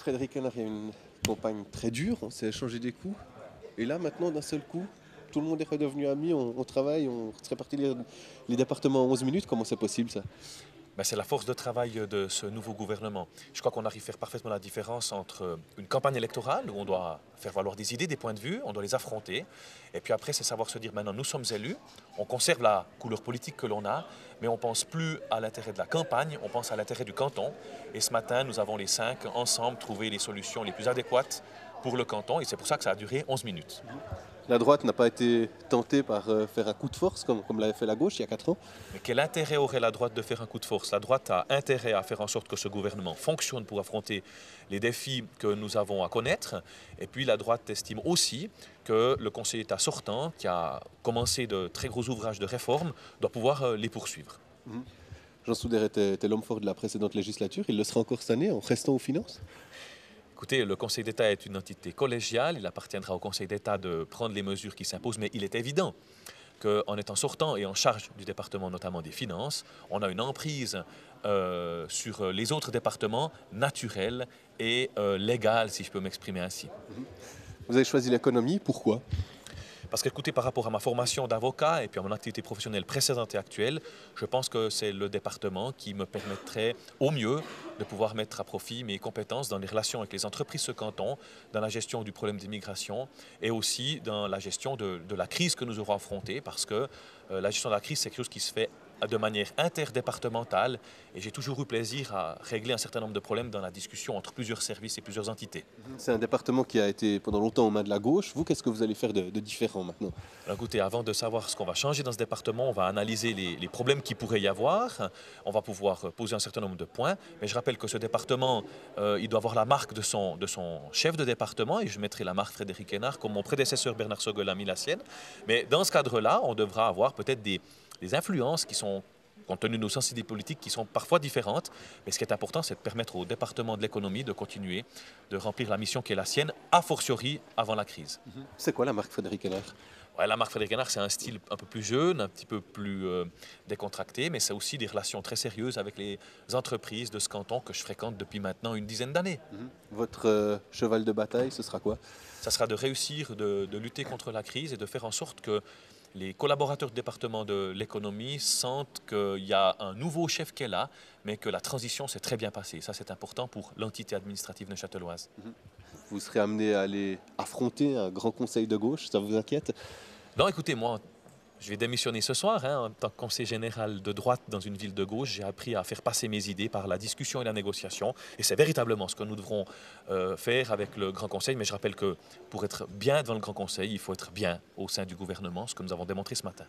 Frédéric Hénard, il y a une campagne très dure, on s'est échangé des coups. Et là, maintenant, d'un seul coup, tout le monde est redevenu ami, on travaille, on se répartit les départements en 11 minutes. Comment c'est possible, ça? Ben, c'est la force de travail de ce nouveau gouvernement. Je crois qu'on arrive à faire parfaitement la différence entre une campagne électorale où on doit faire valoir des idées, des points de vue, on doit les affronter. Et puis après, c'est savoir se dire maintenant, nous sommes élus, on conserve la couleur politique que l'on a, mais on ne pense plus à l'intérêt de la campagne, on pense à l'intérêt du canton. Et ce matin, nous avons les 5 ensemble trouvé les solutions les plus adéquates pour le canton. Et c'est pour ça que ça a duré 11 minutes. La droite n'a pas été tentée par faire un coup de force comme l'avait fait la gauche il y a 4 ans. Mais quel intérêt aurait la droite de faire un coup de force? La droite a intérêt à faire en sorte que ce gouvernement fonctionne pour affronter les défis que nous avons à connaître. Et puis la droite estime aussi que le Conseil d'État sortant, qui a commencé de très gros ouvrages de réforme, doit pouvoir les poursuivre. Jean Soudère était l'homme fort de la précédente législature, il le sera encore cette année en restant aux finances. Écoutez, le Conseil d'État est une entité collégiale, il appartiendra au Conseil d'État de prendre les mesures qui s'imposent, mais il est évident qu'en étant sortant et en charge du département, notamment des finances, on a une emprise sur les autres départements naturels et légales, si je peux m'exprimer ainsi. Vous avez choisi l'économie, pourquoi? Parce qu'écoutez, par rapport à ma formation d'avocat et puis à mon activité professionnelle précédente et actuelle, je pense que c'est le département qui me permettrait au mieux de pouvoir mettre à profit mes compétences dans les relations avec les entreprises de ce canton, dans la gestion du problème d'immigration et aussi dans la gestion de la crise que nous aurons affrontée, parce que la gestion de la crise, c'est quelque chose qui se fait de manière interdépartementale et j'ai toujours eu plaisir à régler un certain nombre de problèmes dans la discussion entre plusieurs services et plusieurs entités. C'est un département qui a été pendant longtemps aux mains de la gauche. Vous, qu'est-ce que vous allez faire de différent maintenant? Alors écoutez, avant de savoir ce qu'on va changer dans ce département, on va analyser les problèmes qu'il pourrait y avoir. On va pouvoir poser un certain nombre de points. Mais je rappelle que ce département, il doit avoir la marque de son chef de département. Et je mettrai la marque Frédéric Hénard comme mon prédécesseur Bernard Sogol a mis la sienne. Mais dans ce cadre-là, on devra avoir peut-être des influences qui sont, compte tenu de nos sensibilités politiques, qui sont parfois différentes. Mais ce qui est important, c'est de permettre au département de l'économie de continuer de remplir la mission qui est la sienne, a fortiori avant la crise. C'est quoi la marque Frédéric Hénard? Ouais, la marque Frédéric Hénard, c'est un style un peu plus jeune, un petit peu plus décontracté, mais c'est aussi des relations très sérieuses avec les entreprises de ce canton que je fréquente depuis maintenant une dizaine d'années. Votre cheval de bataille, ce sera quoi? Ça sera de réussir de lutter contre la crise et de faire en sorte que les collaborateurs du département de l'économie sentent qu'il y a un nouveau chef qui est là, mais que la transition s'est très bien passée. Ça, c'est important pour l'entité administrative neuchâteloise. Vous serez amené à aller affronter un grand conseil de gauche, ça vous inquiète? Non, écoutez, moi, je vais démissionner ce soir en tant que conseiller général de droite dans une ville de gauche. J'ai appris à faire passer mes idées par la discussion et la négociation. Et c'est véritablement ce que nous devrons faire avec le Grand Conseil. Mais je rappelle que pour être bien devant le Grand Conseil, il faut être bien au sein du gouvernement, ce que nous avons démontré ce matin.